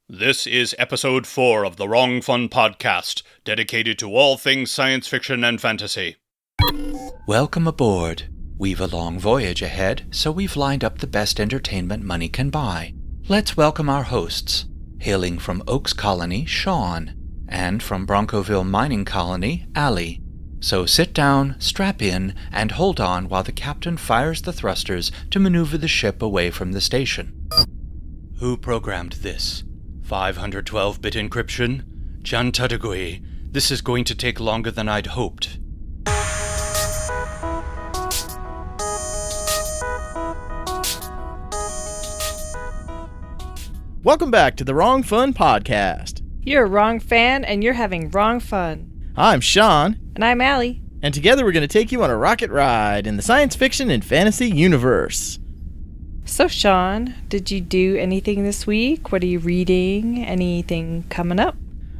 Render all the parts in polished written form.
This is episode 4 of the Wrong Fun podcast, dedicated to all things science fiction and fantasy. Welcome aboard. We've a long voyage ahead, so we've lined up the best entertainment money can buy. Let's welcome our hosts. Hailing from Oaks Colony, Sean, and from Broncoville Mining Colony, Allie. So sit down, strap in, and hold on while the captain fires the thrusters to maneuver the ship away from the station. Who programmed this? 512-bit encryption? Jantadagui, this is going to take longer than I'd hoped. Welcome back to the Wrong Fun podcast. You're a wrong fan, and you're having wrong fun. I'm Sean. And I'm Allie. And together we're going to take you on a rocket ride in the science fiction and fantasy universe. So, Sean, did you do anything this week? What are you reading? Anything coming up?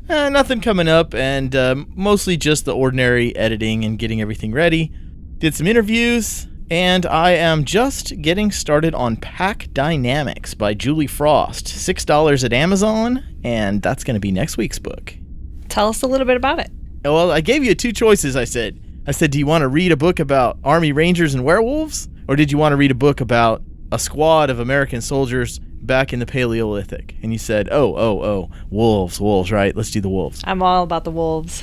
Nothing coming up, and mostly just the ordinary editing and getting everything ready. Did some interviews, and I am just getting started on Pack Dynamics by Julie Frost. $6 at Amazon, and that's going to be next week's book. Tell us a little bit about it. Well, I gave you two choices, I said, do you want to read a book about Army Rangers and werewolves? Or did you want to read a book about a squad of American soldiers back in the Paleolithic? And you said, oh, wolves, right? Let's do the wolves. I'm all about the wolves.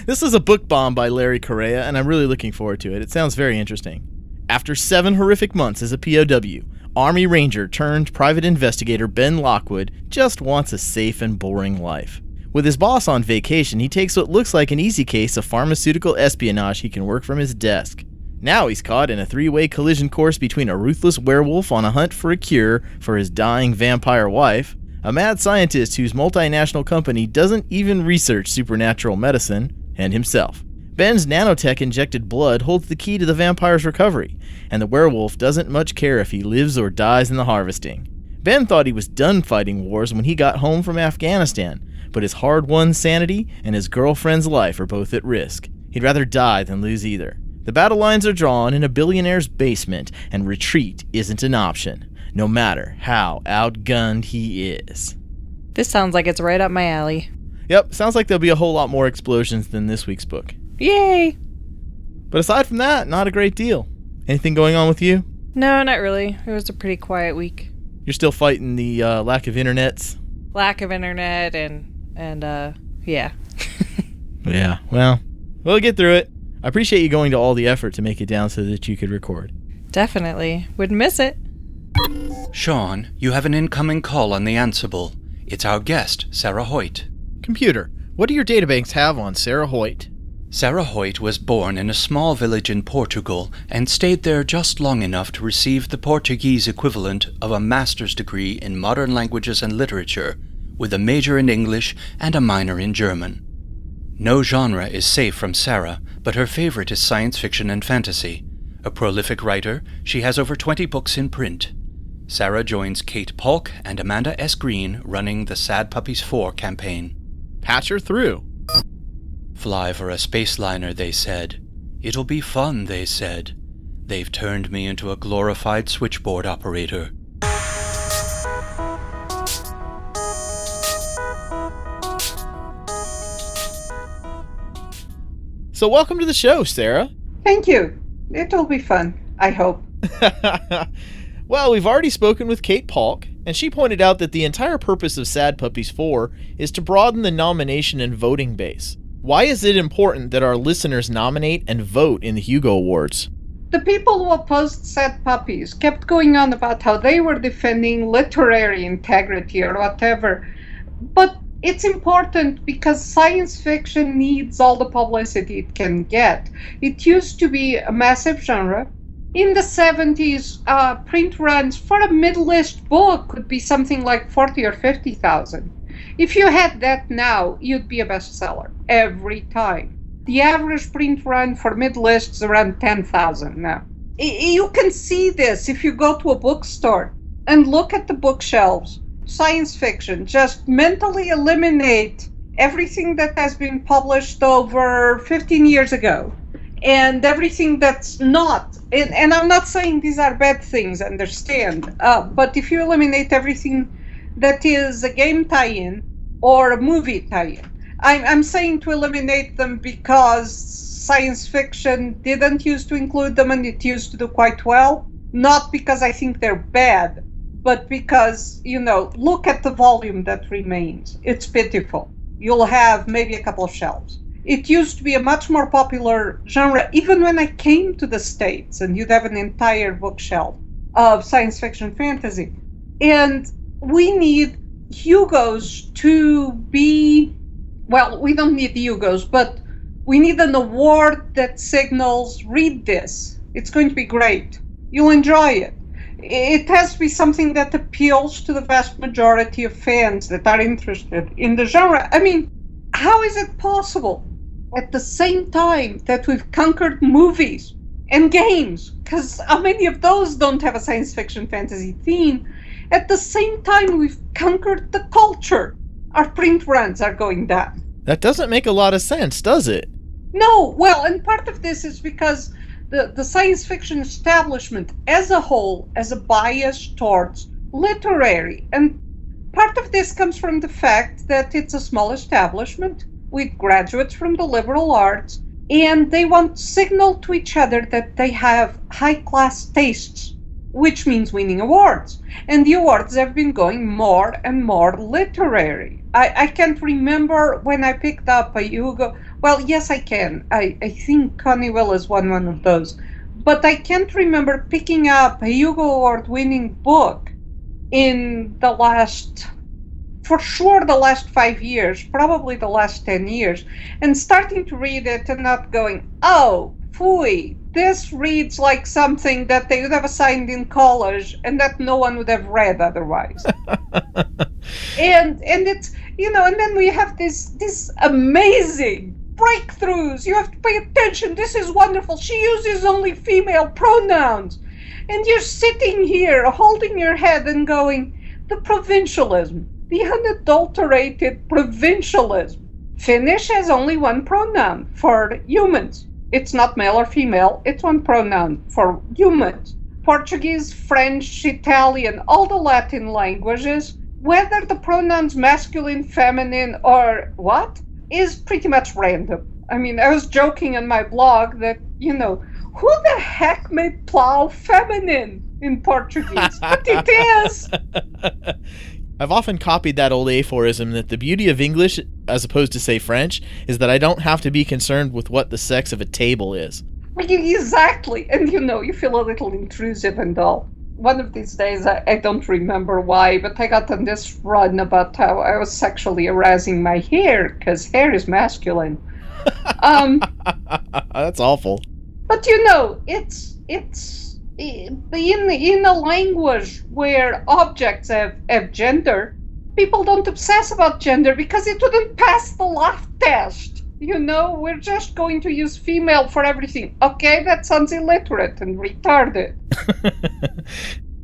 This is a book bomb by Larry Correa, and I'm really looking forward to it. It sounds very interesting. After 7 horrific months as a POW, Army Ranger turned private investigator Ben Lockwood just wants a safe and boring life. With his boss on vacation, he takes what looks like an easy case of pharmaceutical espionage he can work from his desk. Now he's caught in a 3-way collision course between a ruthless werewolf on a hunt for a cure for his dying vampire wife, a mad scientist whose multinational company doesn't even research supernatural medicine, and himself. Ben's nanotech-injected blood holds the key to the vampire's recovery, and the werewolf doesn't much care if he lives or dies in the harvesting. Ben thought he was done fighting wars when he got home from Afghanistan, but his hard-won sanity and his girlfriend's life are both at risk. He'd rather die than lose either. The battle lines are drawn in a billionaire's basement, and retreat isn't an option, no matter how outgunned he is. This sounds like it's right up my alley. Yep, sounds like there'll be a whole lot more explosions than this week's book. Yay! But aside from that, not a great deal. Anything going on with you? No, not really. It was a pretty quiet week. You're still fighting the lack of internets? Lack of internet and yeah. Yeah, well, we'll get through it. I appreciate you going to all the effort to make it down so that you could record. Definitely. Wouldn't miss it. Sean, you have an incoming call on the Ansible. It's our guest, Sarah Hoyt. Computer, what do your databanks have on Sarah Hoyt? Sarah Hoyt was born in a small village in Portugal and stayed there just long enough to receive the Portuguese equivalent of a master's degree in modern languages and literature, with a major in English and a minor in German. No genre is safe from Sarah, but her favorite is science fiction and fantasy. A prolific writer, she has over 20 books in print. Sarah joins Kate Polk and Amanda S. Green running the Sad Puppies 4 campaign. Patch her through. Fly for a space liner, they said. It'll be fun, they said. They've turned me into a glorified switchboard operator. So welcome to the show, Sarah. Thank you. It'll be fun, I hope. Well, we've already spoken with Kate Polk, and she pointed out that the entire purpose of Sad Puppies 4 is to broaden the nomination and voting base. Why is it important that our listeners nominate and vote in the Hugo Awards? The people who opposed Sad Puppies kept going on about how they were defending literary integrity or whatever. But it's important because science fiction needs all the publicity it can get. It used to be a massive genre. In the 70s, print runs for a middle-aged book could be something like 40 or 50,000. If you had that now, you'd be a bestseller every time. The average print run for middle-aged is around 10,000 now. You can see this if you go to a bookstore and look at the bookshelves. Science fiction, just mentally eliminate everything that has been published over 15 years ago and everything that's not. And I'm not saying these are bad things, understand, but if you eliminate everything that is a game tie-in or a movie tie-in. I'm saying to eliminate them because science fiction didn't used to include them and it used to do quite well. Not because I think they're bad, but because, look at the volume that remains. It's pitiful. You'll have maybe a couple of shelves. It used to be a much more popular genre, even when I came to the States, and you'd have an entire bookshelf of science fiction fantasy. And we need Hugos to be, well, we don't need Hugos, but we need an award that signals, read this. It's going to be great. You'll enjoy it. It has to be something that appeals to the vast majority of fans that are interested in the genre. I mean, how is it possible at the same time that we've conquered movies and games, because how many of those don't have a science fiction fantasy theme, at the same time we've conquered the culture? Our print runs are going down. That doesn't make a lot of sense, does it? No, well, and part of this is because the science fiction establishment as a whole has a bias towards literary. And part of this comes from the fact that it's a small establishment with graduates from the liberal arts, and they want to signal to each other that they have high-class tastes, which means winning awards. And the awards have been going more and more literary. I can't remember when I picked up a Hugo. Well, yes, I can. I think Connie Willis won one of those. But I can't remember picking up a Hugo Award-winning book in the last 5 years, probably the last 10 years, and starting to read it and not going, oh, phooey, this reads like something that they would have assigned in college and that no one would have read otherwise. and it's, and then we have this amazing breakthroughs. You have to pay attention. This is wonderful. She uses only female pronouns. And you're sitting here holding your head and going, the provincialism, the unadulterated provincialism. Finnish has only one pronoun for humans. It's not male or female. It's one pronoun for humans. Portuguese, French, Italian, all the Latin languages, whether the pronoun's masculine, feminine, or what, is pretty much random. I mean, I was joking on my blog that, who the heck made plow feminine in Portuguese? But it is. I've often copied that old aphorism that the beauty of English, as opposed to, say, French, is that I don't have to be concerned with what the sex of a table is. Exactly. And, you feel a little intrusive and all. One of these days, I don't remember why, but I got on this run about how I was sexually harassing my hair, because hair is masculine. That's awful. But, it's in a language where objects have gender, people don't obsess about gender because it wouldn't pass the laugh test. We're just going to use female for everything. Okay, that sounds illiterate and retarded.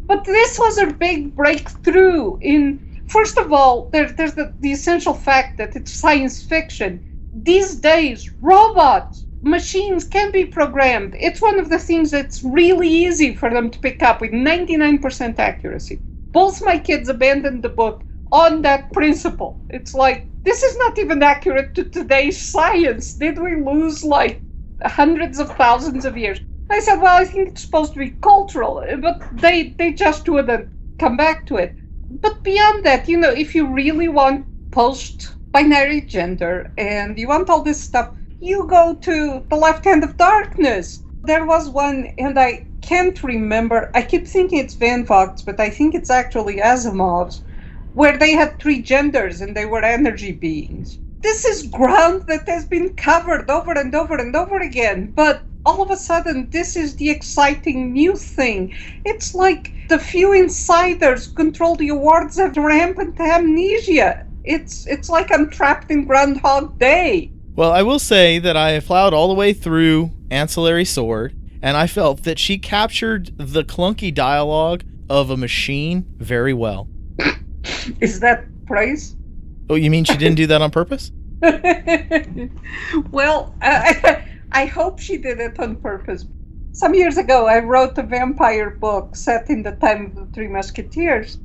But this was a big breakthrough in, first of all, there's the essential fact that it's science fiction. These days, robots, machines can be programmed. It's one of the things that's really easy for them to pick up with 99% accuracy. Both my kids abandoned the book on that principle. It's like, this is not even accurate to today's science. Did we lose like hundreds of thousands of years? I said, well, I think it's supposed to be cultural, but they just wouldn't come back to it. But beyond that, if you really want post-binary gender and you want all this stuff, you go to The Left Hand of Darkness. There was one, and I can't remember. I keep thinking it's Van Vogt's, but I think it's actually Asimov's, where they had 3 genders and they were energy beings. This is ground that has been covered over and over and over again, but all of a sudden this is the exciting new thing. It's like the few insiders control the awards have rampant amnesia. It's like I'm trapped in Groundhog Day. Well, I will say that I plowed all the way through Ancillary Sword, and I felt that she captured the clunky dialogue of a machine very well. Is that praise? Oh, you mean she didn't do that on purpose? Well, I hope she did it on purpose. Some years ago, I wrote a vampire book set in the time of the Three Musketeers.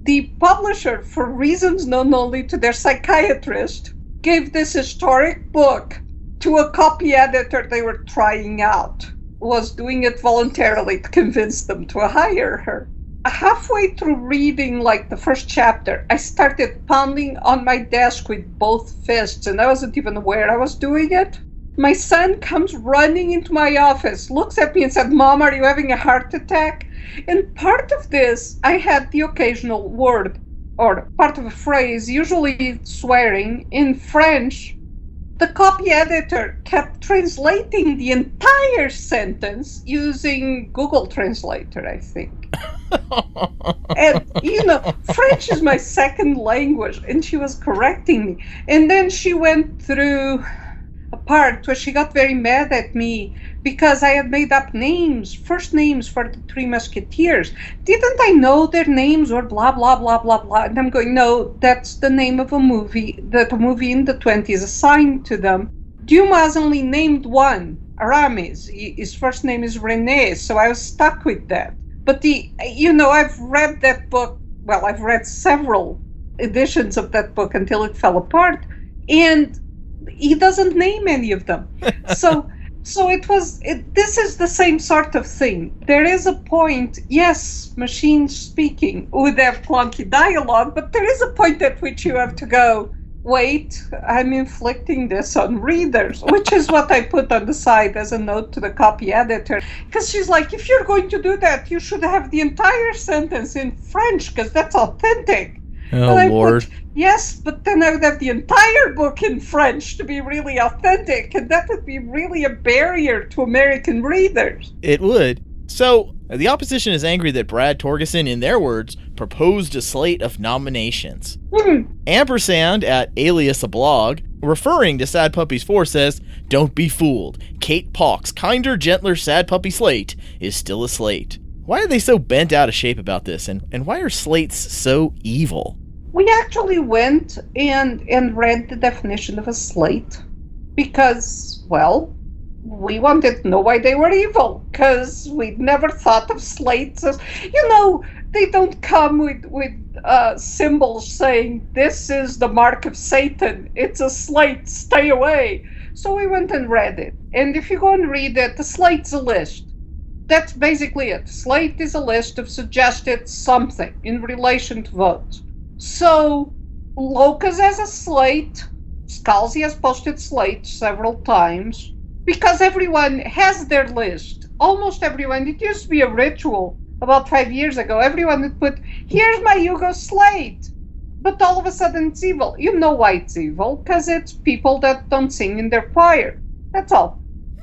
the publisher, for reasons known only to their psychiatrist, gave this historic book to a copy editor they were trying out, was doing it voluntarily to convince them to hire her. Halfway through reading like the first chapter, I started pounding on my desk with both fists, and I wasn't even aware I was doing it. My son comes running into my office, looks at me and said, "Mom, are you having a heart attack?" And part of this, I had the occasional word or part of a phrase, usually swearing, in French. The copy editor kept translating the entire sentence using Google Translator, I think. And, French is my second language, and she was correcting me. And then she went through a part where she got very mad at me because I had made up names, first names for the Three Musketeers. Didn't I know their names or blah, blah, blah, blah, blah? And I'm going, no, that's the name of a movie that a movie in the 20s assigned to them. Dumas only named one, Aramis. His first name is René, so I was stuck with that. But I've read that book, well, I've read several editions of that book until it fell apart, and he doesn't name any of them. So this is the same sort of thing. There is a point, yes, machines speaking would have clunky dialogue, but there is a point at which you have to go, wait, I'm inflicting this on readers, which is what I put on the side as a note to the copy editor. Because she's like, if you're going to do that, you should have the entire sentence in French, because that's authentic. Oh, Lord. Yes, but then I would have the entire book in French to be really authentic, and that would be really a barrier to American readers. It would. So, the opposition is angry that Brad Torgeson, in their words, proposed a slate of nominations. Ampersand at Alias a Blog, referring to Sad Puppies 4, says, "Don't be fooled. Kate Paulk's kinder, gentler Sad Puppy slate is still a slate." Why are they so bent out of shape about this, and why are slates so evil? We actually went and read the definition of a slate because, well, we wanted to know why they were evil, because we'd never thought of slates as, they don't come with symbols saying, this is the mark of Satan, it's a slate, stay away. So we went and read it. And if you go and read it, the slate's a list. That's basically it. Slate is a list of suggested something in relation to votes. So Locus has a slate, Scalzi has posted slates several times, because everyone has their list. Almost everyone. It used to be a ritual about 5 years ago. Everyone would put, here's my Yugo slate. But all of a sudden it's evil. You know why it's evil, because it's people that don't sing in their choir. That's all.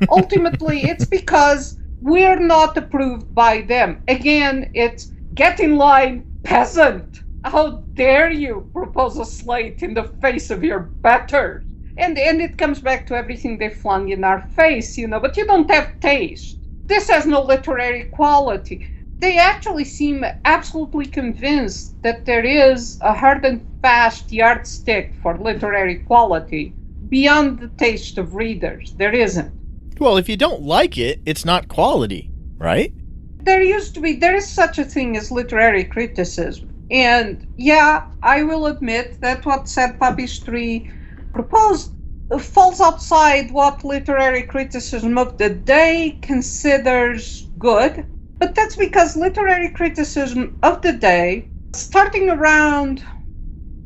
Ultimately, it's because we're not approved by them. Again, it's get in line, peasant. How dare you propose a slate in the face of your betters? And it comes back to everything they flung in our face, but you don't have taste. This has no literary quality. They actually seem absolutely convinced that there is a hard and fast yardstick for literary quality beyond the taste of readers. There isn't. Well, if you don't like it, it's not quality, right? There is such a thing as literary criticism. And yeah, I will admit that what Sad Puppies 3 proposed falls outside what literary criticism of the day considers good. But that's because literary criticism of the day, starting around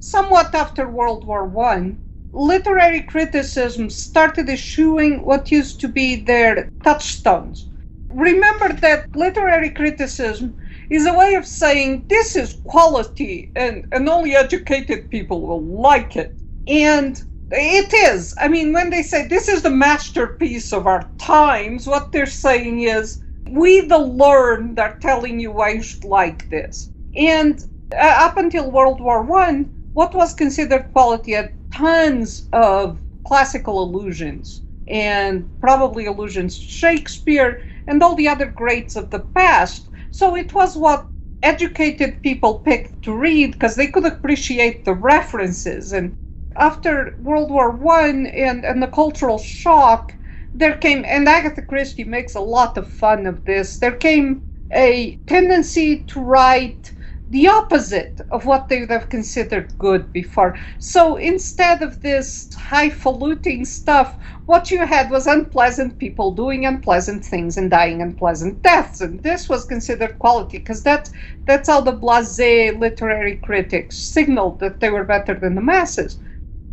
somewhat after World War I, literary criticism started eschewing what used to be their touchstones. Remember that literary criticism is a way of saying this is quality and only educated people will like it. And it is. I mean, when they say this is the masterpiece of our times, what they're saying is we the learned are telling you why you should like this. And up until World War I, what was considered quality had tons of classical allusions and probably allusions to Shakespeare and all the other greats of the past. So it was what educated people picked to read because they could appreciate the references. And after World War I and the cultural shock, there came, and Agatha Christie makes a lot of fun of this, there came a tendency to write the opposite of what they would have considered good before. So instead of this highfalutin stuff, what you had was unpleasant people doing unpleasant things and dying unpleasant deaths. And this was considered quality, because that's how the blasé literary critics signaled that they were better than the masses.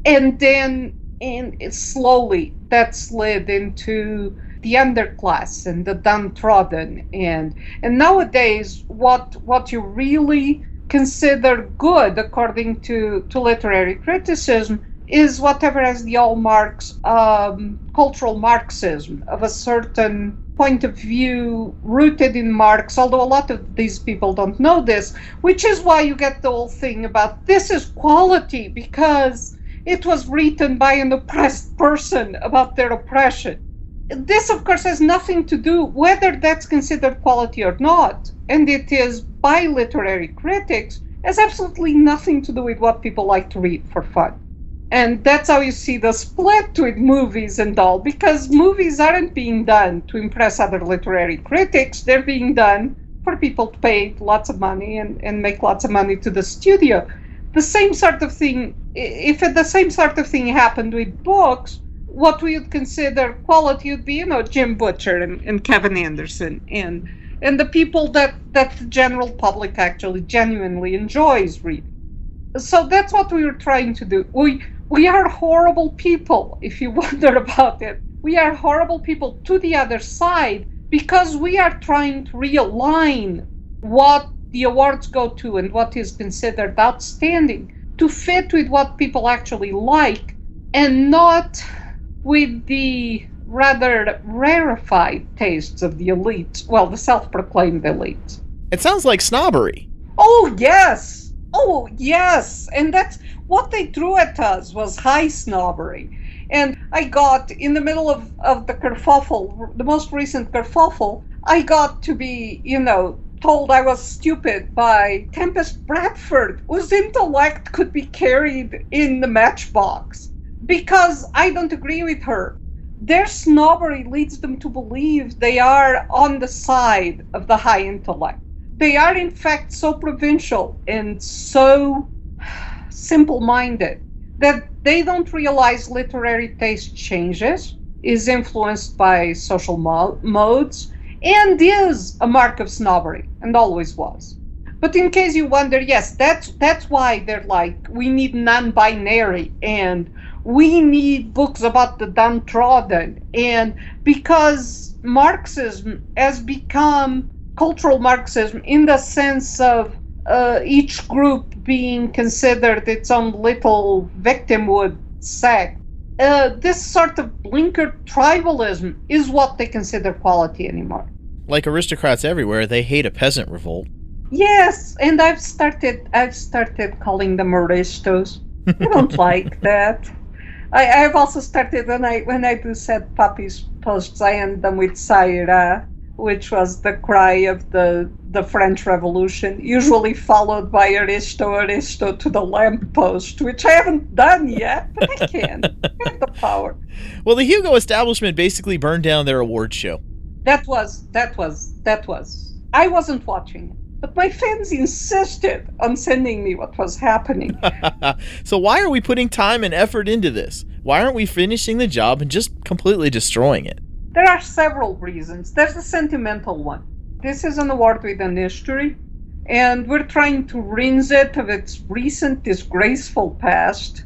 And then slowly that slid into the underclass and the downtrodden, and nowadays what you really consider good according to literary criticism is whatever has the hallmarks cultural Marxism, of a certain point of view rooted in Marx, although a lot of these people don't know this, which is why you get the whole thing about this is quality because it was written by an oppressed person about their oppression. This, of course, has nothing to do whether that's considered quality or not, and it is by literary critics, has absolutely nothing to do with what people like to read for fun. And that's how you see the split with movies and all, because movies aren't being done to impress other literary critics, they're being done for people to pay lots of money and make lots of money to the studio. The same sort of thing, if the same sort of thing happened with books, what we would consider quality would be, Jim Butcher and Kevin Anderson and the people that the general public actually genuinely enjoys reading. So that's what we were trying to do. We are horrible people, if you wonder about it. We are horrible people to the other side because we are trying to realign what the awards go to and what is considered outstanding to fit with what people actually like, and not with the rather rarefied tastes of the elites, well, the self-proclaimed elites. It sounds like snobbery. Oh, yes! And that's what they threw at us, was high snobbery. And I got, in the middle of the kerfuffle, the most recent kerfuffle, I got to be, told I was stupid by Tempest Bradford, whose intellect could be carried in the matchbox. Because I don't agree with her. Their snobbery leads them to believe they are on the side of the high intellect. They are, in fact, so provincial and so simple-minded that they don't realize literary taste changes, is influenced by social modes, and is a mark of snobbery, and always was. But in case you wonder, yes, that's why they're like, we need non-binary, and we need books about the downtrodden, and because Marxism has become cultural Marxism in the sense of each group being considered its own little victimhood sect. This sort of blinkered tribalism is what they consider quality anymore. Like aristocrats everywhere, they hate a peasant revolt. Yes, and I've started calling them aristos. I don't like that. I've also started, when I do Sad Puppies posts, I end them with Sarah, which was the cry of the French Revolution, usually followed by Aristo to the lamppost, which I haven't done yet, but I can. I have the power. Well, the Hugo establishment basically burned down their award show. That was. I wasn't watching it, but my fans insisted on sending me what was happening. So why are we putting time and effort into this? Why aren't we finishing the job and just completely destroying it? There are several reasons. There's a sentimental one. This is an award with an history, and we're trying to rinse it of its recent disgraceful past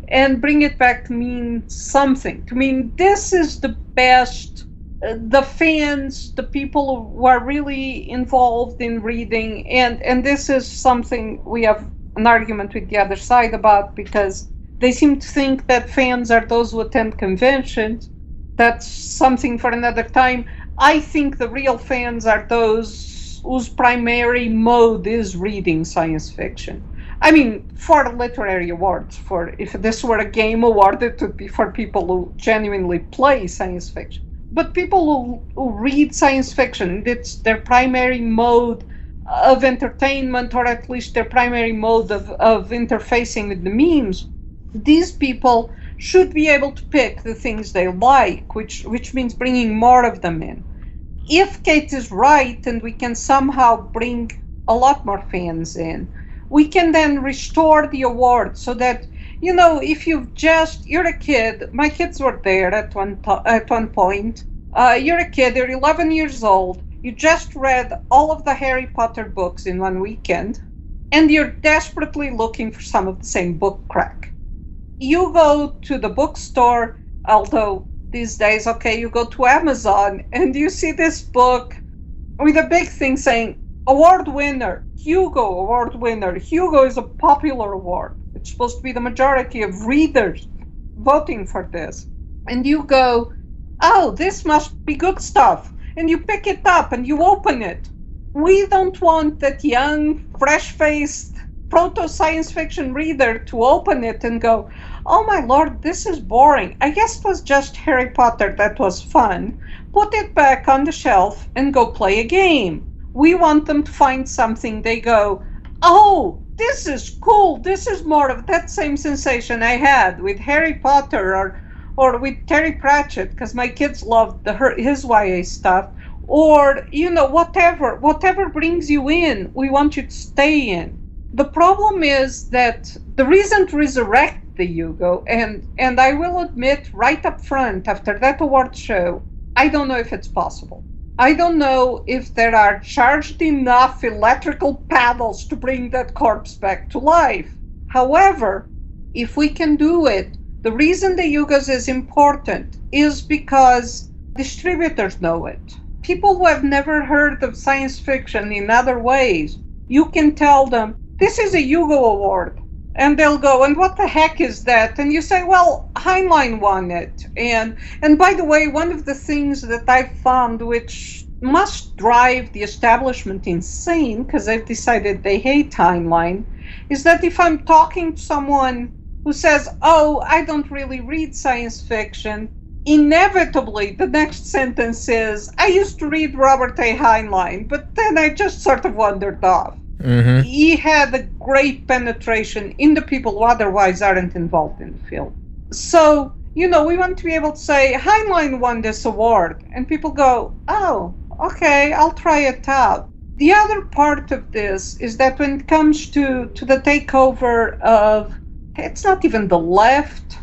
and bring it back to mean something. To mean this is the best. The fans, the people who are really involved in reading, and this is something we have an argument with the other side about, because they seem to think that fans are those who attend conventions. That's something for another time. I think the real fans are those whose primary mode is reading science fiction. I mean, for literary awards, if this were a game award, it would be for people who genuinely play science fiction. But people who read science fiction, it's their primary mode of entertainment, or at least their primary mode of interfacing with the memes. These people should be able to pick the things they like, which means bringing more of them in. If Kate is right, and we can somehow bring a lot more fans in. We can then restore the award so that, if you're a kid, my kids were there at one point. You're a kid, you're 11 years old, you just read all of the Harry Potter books in one weekend, and you're desperately looking for some of the same book crack. You go to the bookstore, although these days, you go to Amazon, and you see this book with a big thing saying, award winner, Hugo award winner. Hugo is a popular award. It's supposed to be the majority of readers voting for this. And you go, oh, this must be good stuff. And you pick it up and you open it. We don't want that young, fresh-faced proto-science fiction reader to open it and go, oh my lord, this is boring. I guess it was just Harry Potter that was fun. Put it back on the shelf and go play a game. We want them to find something they go, oh, this is cool. This is more of that same sensation I had with Harry Potter or with Terry Pratchett, because my kids loved his YA stuff. Or, whatever brings you in, we want you to stay in. The problem is that there isn't resurrect the Hugo, and I will admit right up front, after that award show, I don't know if it's possible. I don't know if there are charged enough electrical paddles to bring that corpse back to life. However, if we can do it, the reason the Hugos is important is because distributors know it. People who have never heard of science fiction in other ways, you can tell them, this is a Hugo Award. And they'll go, and what the heck is that? And you say, well, Heinlein won it. And by the way, one of the things that I've found which must drive the establishment insane, because they've decided they hate Heinlein, is that if I'm talking to someone who says, oh, I don't really read science fiction, inevitably the next sentence is, I used to read Robert A. Heinlein, but then I just sort of wandered off. Mm-hmm. He had a great penetration in the people who otherwise aren't involved in the field. So, we want to be able to say, Heinlein won this award. And people go, oh, okay, I'll try it out. The other part of this is that when it comes to the takeover of, it's not even the left.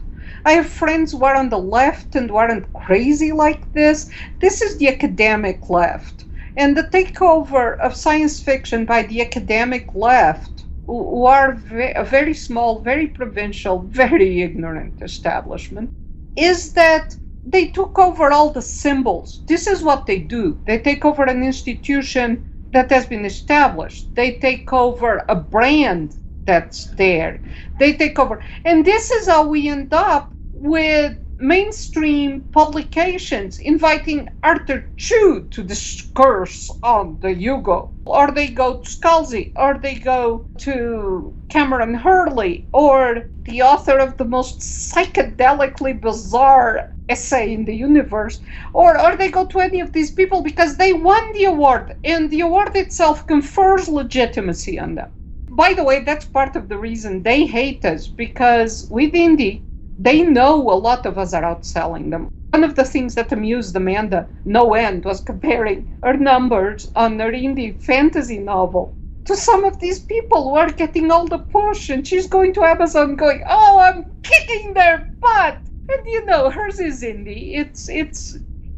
I have friends who are on the left and who aren't crazy like this. This is the academic left. And the takeover of science fiction by the academic left, who are a very small, very provincial, very ignorant establishment, is that they took over all the symbols. This is what they do. They take over an institution that has been established. They take over a brand that's there. They take over. And this is how we end up with mainstream publications inviting Arthur Chu to discourse on the Hugo, or they go to Scalzi, or they go to Cameron Hurley, or the author of the most psychedelically bizarre essay in the universe, or they go to any of these people because they won the award, and the award itself confers legitimacy on them. By the way, that's part of the reason they hate us, because with indie, they know a lot of us are outselling them. One of the things that amused Amanda no end was comparing her numbers on her indie fantasy novel to some of these people who are getting all the push, and she's going to Amazon going, oh, I'm kicking their butt. And hers is indie.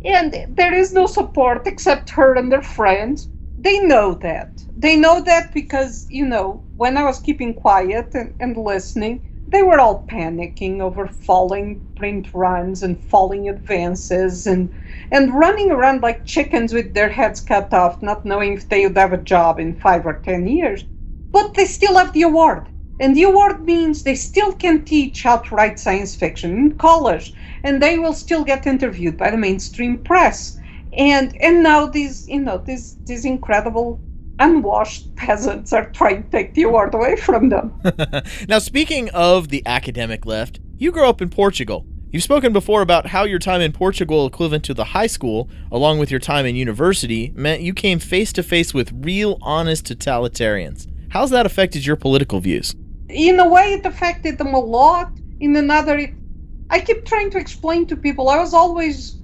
And there is no support except her and their friends. They know that. They know that because, when I was keeping quiet and listening, they were all panicking over falling print runs and falling advances and running around like chickens with their heads cut off, not knowing if they would have a job in 5 or 10 years. But they still have the award. And the award means they still can teach how to write science fiction in college. And they will still get interviewed by the mainstream press. And now these incredible unwashed peasants are trying to take the award away from them. Now, speaking of the academic left, you grew up in Portugal. You've spoken before about how your time in Portugal, equivalent to the high school, along with your time in university, meant you came face to face with real, honest totalitarians. How's that affected your political views? In a way, it affected them a lot. In another, I keep trying to explain to people, I was always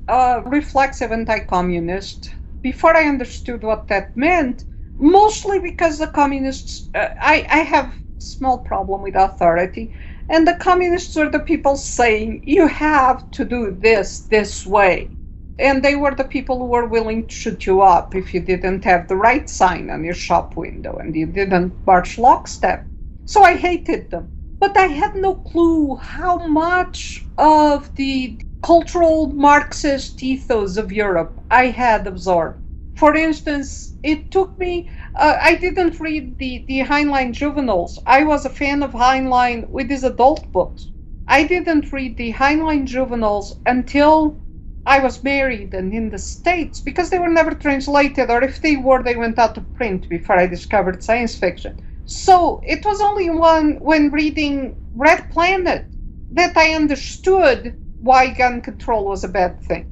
reflexive anti-communist. Before I understood what that meant, Mostly because the communists, I have small problem with authority, and the communists were the people saying, you have to do this way. And they were the people who were willing to shoot you up if you didn't have the right sign on your shop window and you didn't march lockstep. So I hated them. But I had no clue how much of the cultural Marxist ethos of Europe I had absorbed. For instance, it took me, I didn't read the Heinlein juveniles. I was a fan of Heinlein with his adult books. I didn't read the Heinlein juveniles until I was married and in the States, because they were never translated, or if they were, they went out of print before I discovered science fiction. So it was only when reading Red Planet that I understood why gun control was a bad thing.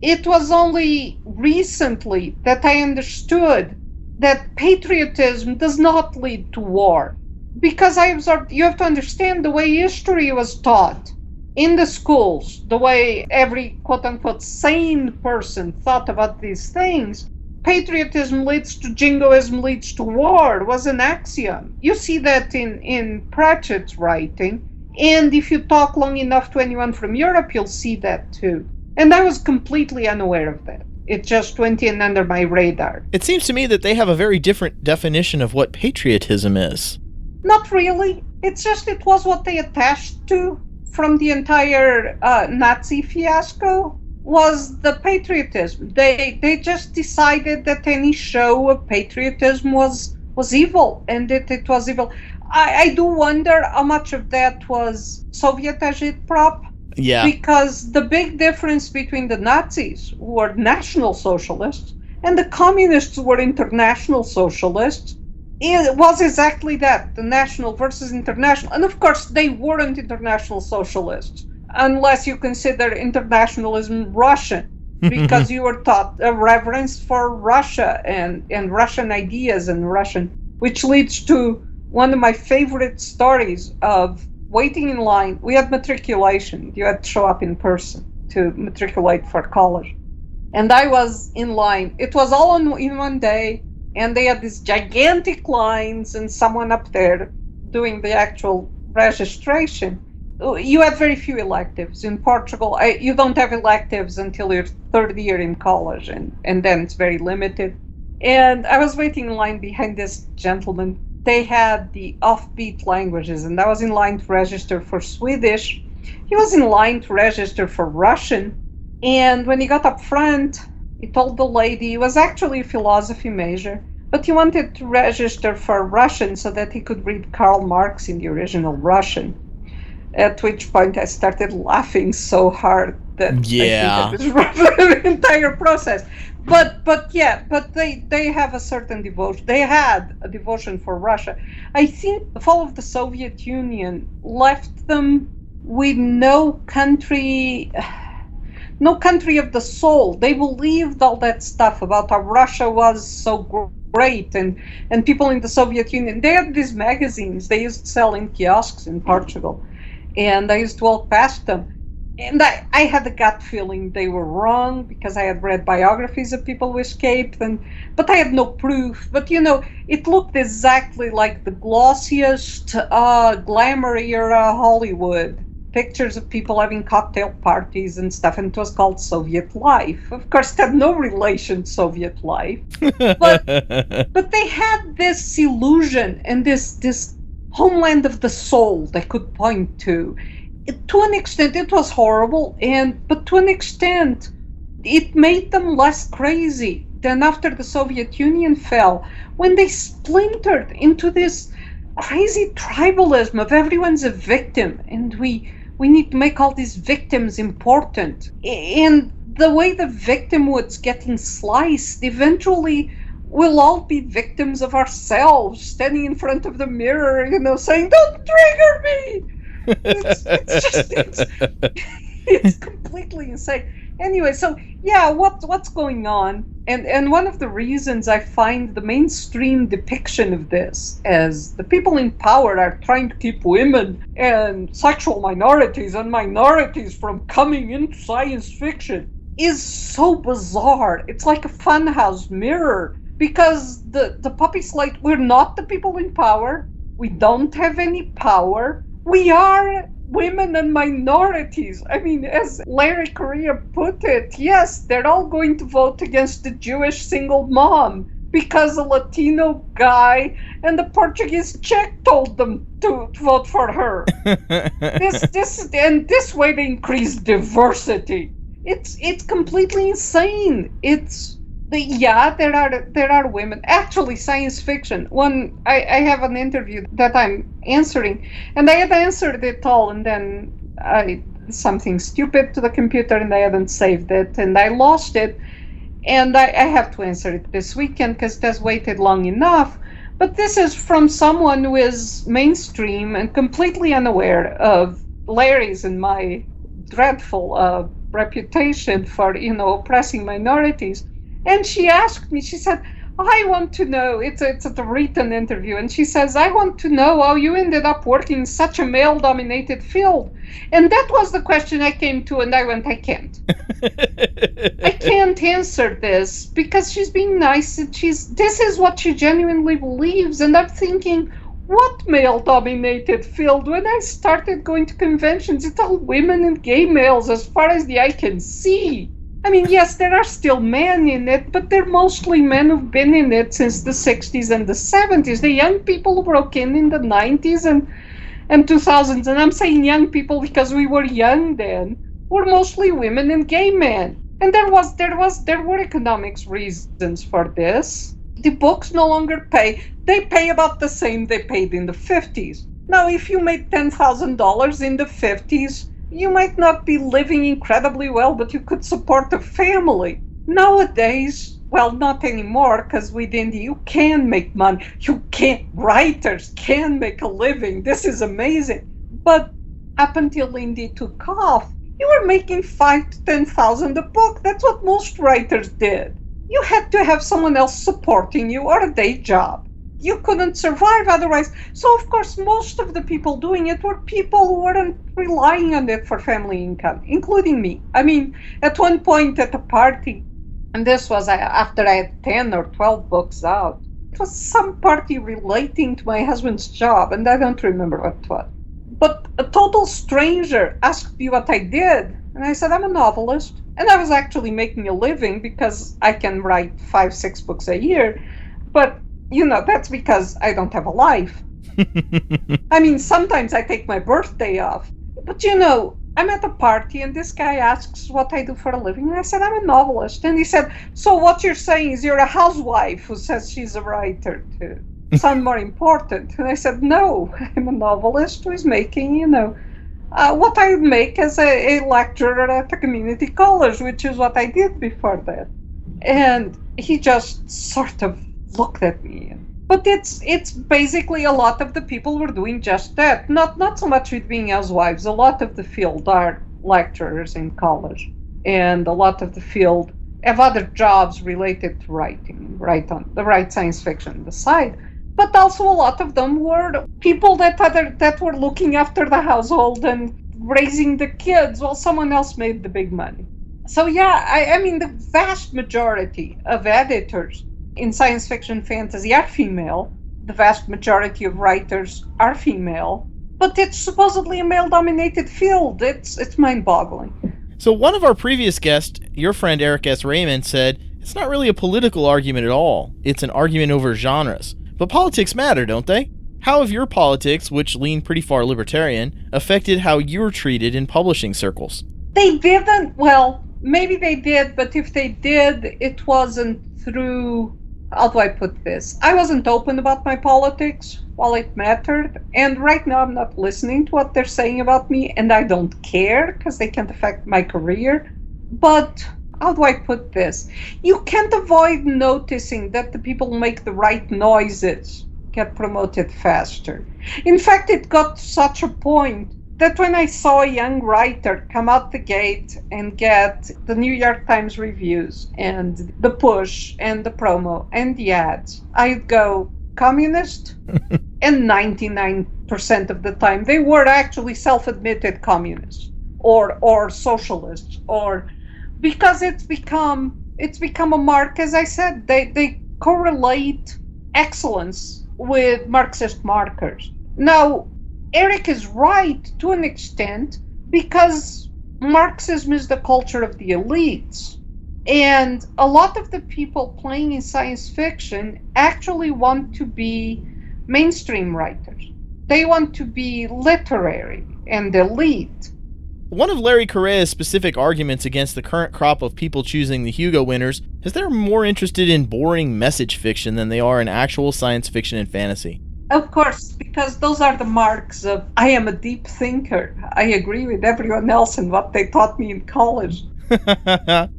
It was only recently that I understood that patriotism does not lead to war. Because I observed, you have to understand the way history was taught in the schools, the way every quote-unquote sane person thought about these things. Patriotism leads to jingoism, leads to war, was an axiom. You see that in Pratchett's writing, and if you talk long enough to anyone from Europe, you'll see that too. And I was completely unaware of that. It just went in under my radar. It seems to me that they have a very different definition of what patriotism is. Not really. It's just it was what they attached to from the entire Nazi fiasco was the patriotism. They just decided that any show of patriotism was evil, and that it was evil. I do wonder how much of that was Soviet agitprop. Yeah. Because the big difference between the Nazis, who were national socialists, and the communists, who were international socialists, it was exactly that, the national versus international. And of course, they weren't international socialists, unless you consider internationalism Russian, because you were taught a reverence for Russia and Russian ideas and Russian, which leads to one of my favorite stories of waiting in line. We had matriculation. You had to show up in person to matriculate for college. And I was in line. It was all in one day. And they had these gigantic lines and someone up there doing the actual registration. You had very few electives. In Portugal, you don't have electives until your third year in college, and then it's very limited. And I was waiting in line behind this gentleman. They had the offbeat languages, and I was in line to register for Swedish. He was in line to register for Russian. And when he got up front, he told the lady, it was actually a philosophy major, but he wanted to register for Russian so that he could read Karl Marx in the original Russian. At which point I started laughing so hard that I think the entire process. But they have a certain devotion. They had a devotion for Russia. I think the fall of the Soviet Union left them with no country of the soul. They believed all that stuff about how Russia was so great, and people in the Soviet Union, they had these magazines they used to sell in kiosks in Portugal, and I used to walk past them. And I had a gut feeling they were wrong, because I had read biographies of people who escaped, but I had no proof. But, it looked exactly like the glossiest glamour era Hollywood. Pictures of people having cocktail parties and stuff, and it was called Soviet life. Of course, it had no relation to Soviet life. But they had this illusion and this homeland of the soul they could point to. To an extent, it was horrible, but to an extent, it made them less crazy than after the Soviet Union fell, when they splintered into this crazy tribalism of everyone's a victim, and we need to make all these victims important. And the way the victimhood's getting sliced, eventually we'll all be victims of ourselves, standing in front of the mirror, saying, "Don't trigger me!" It's completely insane. Anyway, so yeah, what's going on? And one of the reasons I find the mainstream depiction of this as the people in power are trying to keep women and sexual minorities and minorities from coming into science fiction is so bizarre. It's like a funhouse mirror because the puppy slate, we're not the people in power. We don't have any power. We are women and minorities. I mean, as Larry Correa put it, yes, they're all going to vote against the Jewish single mom because a Latino guy and the Portuguese Czech told them to vote for her. This way they increase diversity. It's completely insane. There are women. Actually, science fiction. I have an interview that I'm answering, and I had answered it all, and then something stupid to the computer, and I hadn't saved it, and I lost it, and I have to answer it this weekend because it has waited long enough. But this is from someone who is mainstream and completely unaware of Larry's and my dreadful reputation for oppressing minorities. And she asked me, she said, I want to know, it's a written interview, and she says, I want to know how you ended up working in such a male-dominated field. And that was the question I came to, and I went, I can't. I can't answer this, because she's being nice, and this is what she genuinely believes, and I'm thinking, what male-dominated field? When I started going to conventions, it's all women and gay males as far as the eye can see. I mean, yes, there are still men in it, but they're mostly men who've been in it since the 60s and the 70s. The young people who broke in the 90s and 2000s, and I'm saying young people because we were young then, were mostly women and gay men. And there were economics reasons for this. The books no longer pay. They pay about the same they paid in the 50s. Now, if you made $10,000 in the 50s, you might not be living incredibly well, but you could support a family. Nowadays, well, not anymore, because with indie, you can make money. Writers can make a living. This is amazing. But up until indie took off, you were making $5,000 to $10,000 a book. That's what most writers did. You had to have someone else supporting you or a day job. You couldn't survive otherwise. So, of course, most of the people doing it were people who weren't relying on it for family income, including me. I mean, at one point at a party, and this was after I had 10 or 12 books out, it was some party relating to my husband's job, and I don't remember what it was. But a total stranger asked me what I did, and I said, I'm a novelist. And I was actually making a living because I can write 5-6 books a year. But that's because I don't have a life. I mean, sometimes I take my birthday off. But I'm at a party and this guy asks what I do for a living. And I said, I'm a novelist. And he said, so what you're saying is you're a housewife who says she's a writer to sound more important. And I said, no, I'm a novelist who is making, what I make as a lecturer at a community college, which is what I did before that. And he just sort of looked at me. But it's basically a lot of the people were doing just that. Not so much with being housewives. A lot of the field are lecturers in college. And a lot of the field have other jobs related to writing, write science fiction on the side. But also a lot of them were people that were looking after the household and raising the kids while someone else made the big money. So yeah, I mean, the vast majority of editors in science fiction fantasy are female. The vast majority of writers are female. But it's supposedly a male-dominated field. It's mind-boggling. So one of our previous guests, your friend Eric S. Raymond, said, it's not really a political argument at all. It's an argument over genres. But politics matter, don't they? How have your politics, which lean pretty far libertarian, affected how you're treated in publishing circles? They didn't. Well, maybe they did, but if they did, it wasn't through... How do I put this? I wasn't open about my politics while it mattered, and right now I'm not listening to what they're saying about me, and I don't care because they can't affect my career. But how do I put this? You can't avoid noticing that the people who make the right noises get promoted faster. In fact, it got to such a point that when I saw a young writer come out the gate and get the New York Times reviews and the push and the promo and the ads, I'd go, communist? And 99% of the time, they were actually self-admitted communists or socialists, or because it's become a mark, as I said, they correlate excellence with Marxist markers. Now, Eric is right to an extent because Marxism is the culture of the elites. And a lot of the people playing in science fiction actually want to be mainstream writers. They want to be literary and elite. One of Larry Correa's specific arguments against the current crop of people choosing the Hugo winners is they're more interested in boring message fiction than they are in actual science fiction and fantasy. Of course, because those are the marks of, I am a deep thinker. I agree with everyone else and what they taught me in college.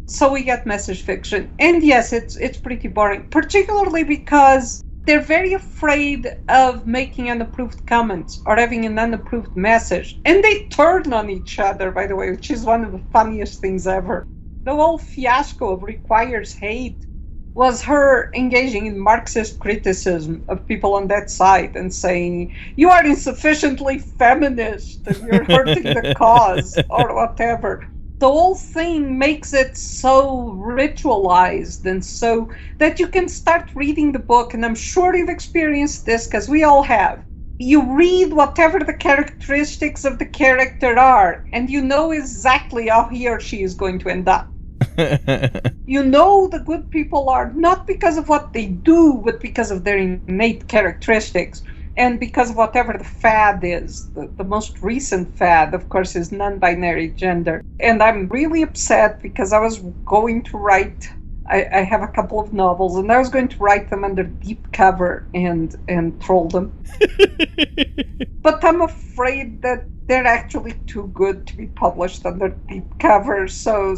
So we get message fiction. And yes, it's pretty boring, particularly because they're very afraid of making unapproved comments or having an unapproved message. And they turn on each other, by the way, which is one of the funniest things ever. The whole fiasco of Requires Hate was her engaging in Marxist criticism of people on that side and saying, you are insufficiently feminist and you're hurting the cause or whatever. The whole thing makes it so ritualized and so that you can start reading the book, and I'm sure you've experienced this because we all have. You read whatever the characteristics of the character are, and you know exactly how he or she is going to end up. You know the good people are not because of what they do, but because of their innate characteristics. And because of whatever the fad is, the most recent fad, of course, is non-binary gender. And I'm really upset because I was going to write, I have a couple of novels, and I was going to write them under deep cover and troll them. But I'm afraid that they're actually too good to be published under deep cover, so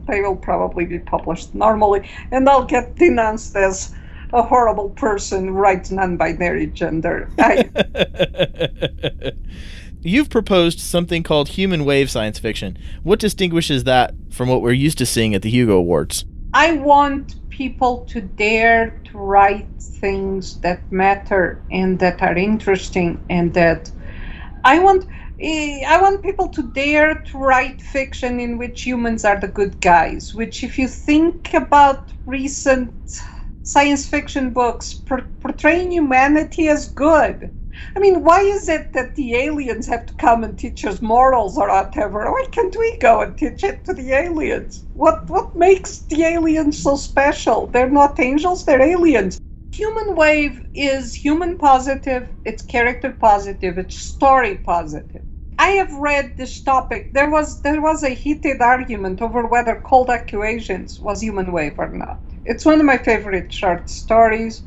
they will probably be published normally, and I'll get denounced as a horrible person who writes non-binary gender. You've proposed something called human wave science fiction. What distinguishes that from what we're used to seeing at the Hugo Awards? I want people to dare to write things that matter and that are interesting, and that I want people to dare to write fiction in which humans are the good guys, which, if you think about recent science fiction books portraying humanity as good. I mean, why is it that the aliens have to come and teach us morals or whatever? Why can't we go and teach it to the aliens? What makes the aliens so special? They're not angels, they're aliens. Human Wave is human positive, it's character positive, it's story positive. I have read this topic. There was a heated argument over whether Cold Equations was Human Wave or not. It's one of my favorite short stories,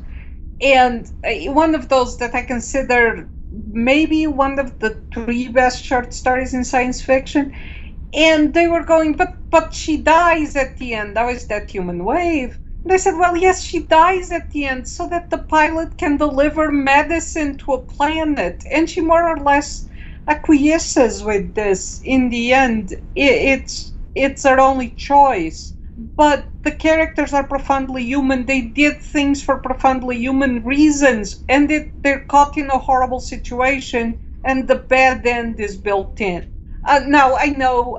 and one of those that I consider maybe one of the 3 best short stories in science fiction. And they were going, but she dies at the end. How is that Human Wave? And I said, well, yes, she dies at the end so that the pilot can deliver medicine to a planet, and she more or less acquiesces with this in the end. It's her only choice. But the characters are profoundly human. They did things for profoundly human reasons, and they're caught in a horrible situation, and the bad end is built in. Now, I know,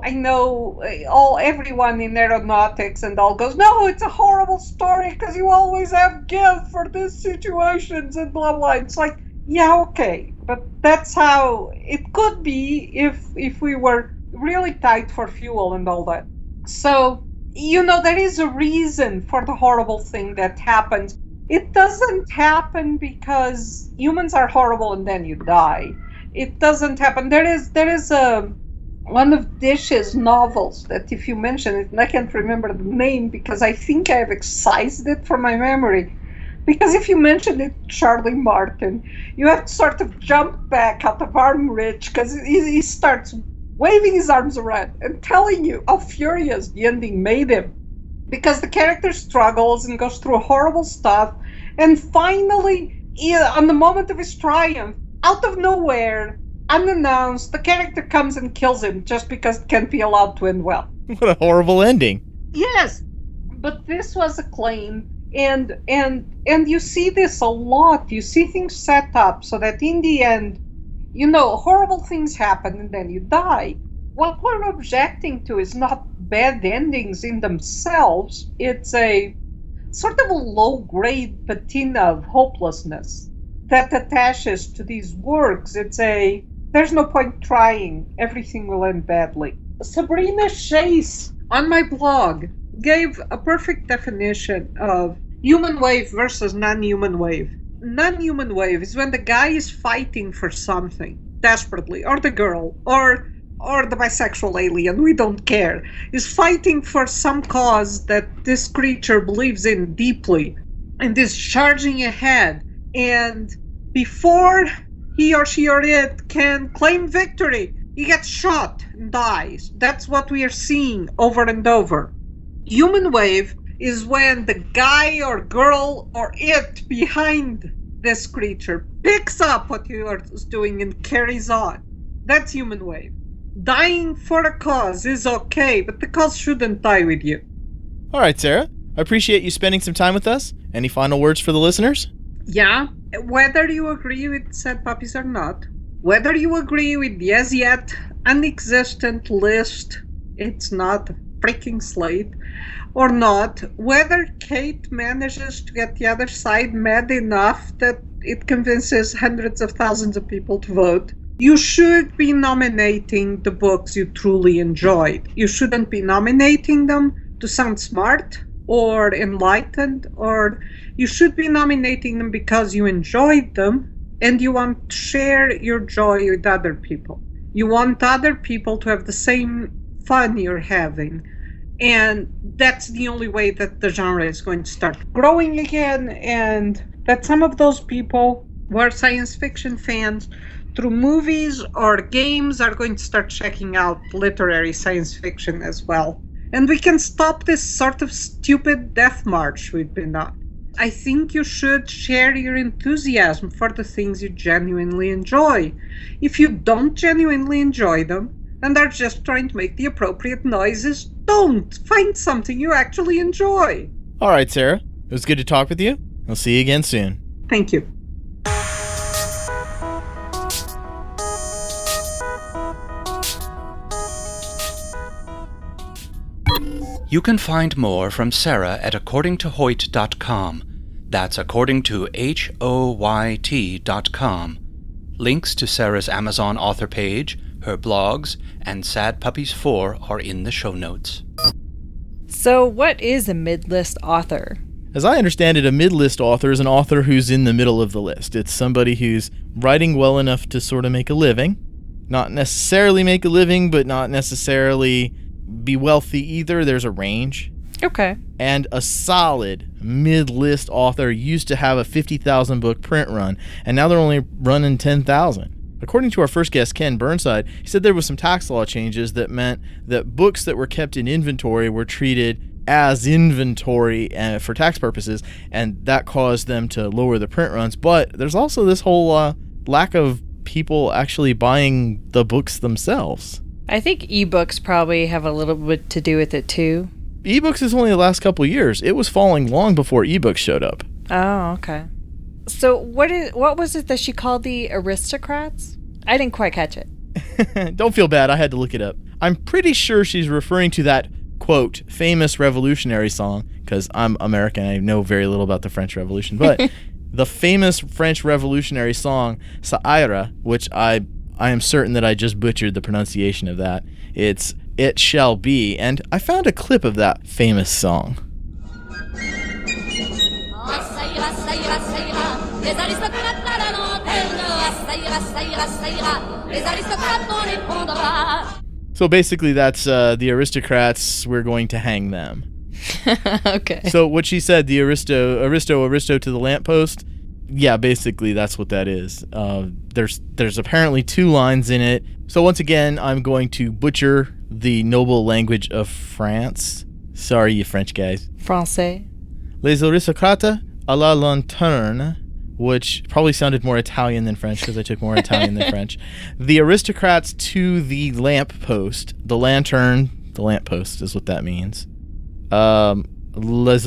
everyone in aeronautics and all goes, no, it's a horrible story because you always have give for these situations and blah, blah. It's like, yeah, okay, but that's how it could be if we were really tight for fuel and all that. So, there is a reason for the horrible thing that happens. It doesn't happen because humans are horrible and then you die. It doesn't happen. There is one of Dish's novels that, if you mention it, and I can't remember the name because I think I have excised it from my memory. Because if you mention it, Charlie Martin, you have to sort of jump back out of arm reach because he starts waving his arms around and telling you how furious the ending made him. Because the character struggles and goes through horrible stuff, and finally, on the moment of his triumph, out of nowhere, unannounced, the character comes and kills him just because it can't be allowed to end well. What a horrible ending. Yes, but this was acclaimed, and you see this a lot. You see things set up so that in the end, horrible things happen and then you die. What we're objecting to is not bad endings in themselves. It's a sort of a low-grade patina of hopelessness that attaches to these works. There's no point trying, everything will end badly. Sabrina Chase on my blog gave a perfect definition of human wave versus non-human wave. Non-human wave is when the guy is fighting for something desperately, or the girl, or the bisexual alien, we don't care, is fighting for some cause that this creature believes in deeply and is charging ahead. And before he or she or it can claim victory, he gets shot and dies. That's what we are seeing over and over. Human wave is when the guy or girl or it behind this creature picks up what you are doing and carries on. That's human wave. Dying for a cause is okay, but the cause shouldn't die with you. All right, Sarah. I appreciate you spending some time with us. Any final words for the listeners? Yeah, whether you agree with Sad Puppies or not, whether you agree with the as yet non-existent list, it's not a freaking slate, or not, whether Kate manages to get the other side mad enough that it convinces hundreds of thousands of people to vote, you should be nominating the books you truly enjoyed. You shouldn't be nominating them to sound smart or enlightened, or you should be nominating them because you enjoyed them and you want to share your joy with other people. You want other people to have the same fun you're having. And that's the only way that the genre is going to start growing again, and that some of those people who are science fiction fans through movies or games are going to start checking out literary science fiction as well. And we can stop this sort of stupid death march we've been on. I think you should share your enthusiasm for the things you genuinely enjoy. If you don't genuinely enjoy them, and are just trying to make the appropriate noises, don't. Find something you actually enjoy. All right, Sarah. It was good to talk with you. I'll see you again soon. Thank you. You can find more from Sarah at accordingtohoyt.com. That's according to HOYT.com. Links to Sarah's Amazon author page, her blogs, and Sad Puppies 4 are in the show notes. So, what is a mid-list author? As I understand it, a mid-list author is an author who's in the middle of the list. It's somebody who's writing well enough to sort of make a living. Not necessarily make a living, but not necessarily be wealthy either. There's a range. Okay. And a solid mid-list author used to have a 50,000 book print run, and now they're only running 10,000. According to our first guest, Ken Burnside, he said there was some tax law changes that meant that books that were kept in inventory were treated as inventory for tax purposes, and that caused them to lower the print runs. But there's also this whole lack of people actually buying the books themselves. I think ebooks probably have a little bit to do with it too. Ebooks is only the last couple of years. It was falling long before ebooks showed up. Oh, okay. So what was it that she called the aristocrats? I didn't quite catch it. Don't feel bad. I had to look it up. I'm pretty sure she's referring to that, quote, famous revolutionary song, because I'm American. I know very little about the French Revolution. But the famous French revolutionary song, Ça ira, which I am certain that I just butchered the pronunciation of that. It's It Shall Be. And I found a clip of that famous song. So basically that's the aristocrats, we're going to hang them. Okay. So what she said, the aristo to the lamppost, yeah, basically that's what that is. There's apparently 2 lines in it. So once again, I'm going to butcher the noble language of France. Sorry, you French guys. Français. Les aristocrates à la lanterne, which probably sounded more Italian than French because I took more Italian than French. The aristocrats to the lamppost. The lantern, the lamppost is what that means. Les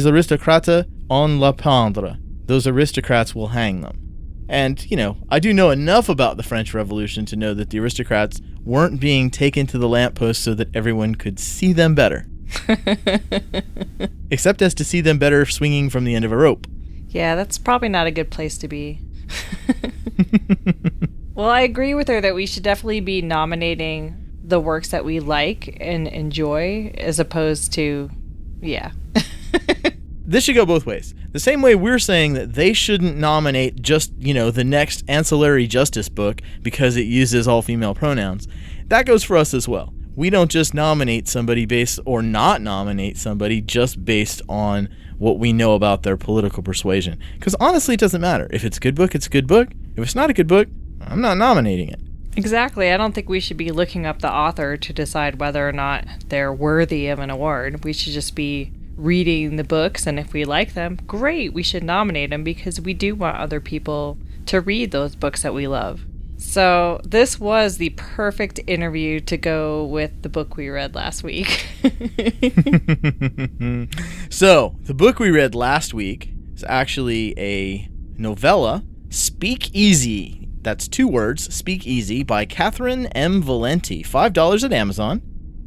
aristocrates en la pendre. Those aristocrats will hang them. And, you know, I do know enough about the French Revolution to know that the aristocrats weren't being taken to the lamppost so that everyone could see them better. except as to see them better swinging from the end of a rope. Yeah, that's probably not a good place to be. Well, I agree with her that we should definitely be nominating the works that we like and enjoy as opposed to, yeah. This should go both ways. The same way we're saying that they shouldn't nominate just, the next ancillary justice book because it uses all female pronouns. That goes for us as well. We don't just nominate somebody or not nominate somebody just based on what we know about their political persuasion. Because honestly, it doesn't matter. If it's a good book, it's a good book. If it's not a good book, I'm not nominating it. Exactly. I don't think we should be looking up the author to decide whether or not they're worthy of an award. We should just be reading the books, and if we like them, great, we should nominate them because we do want other people to read those books that we love. So this was the perfect interview to go with the book we read last week. So, the book we read last week is actually a novella, Speakeasy. That's 2 words, Speakeasy, by Catherine M. Valenti. $5 at Amazon.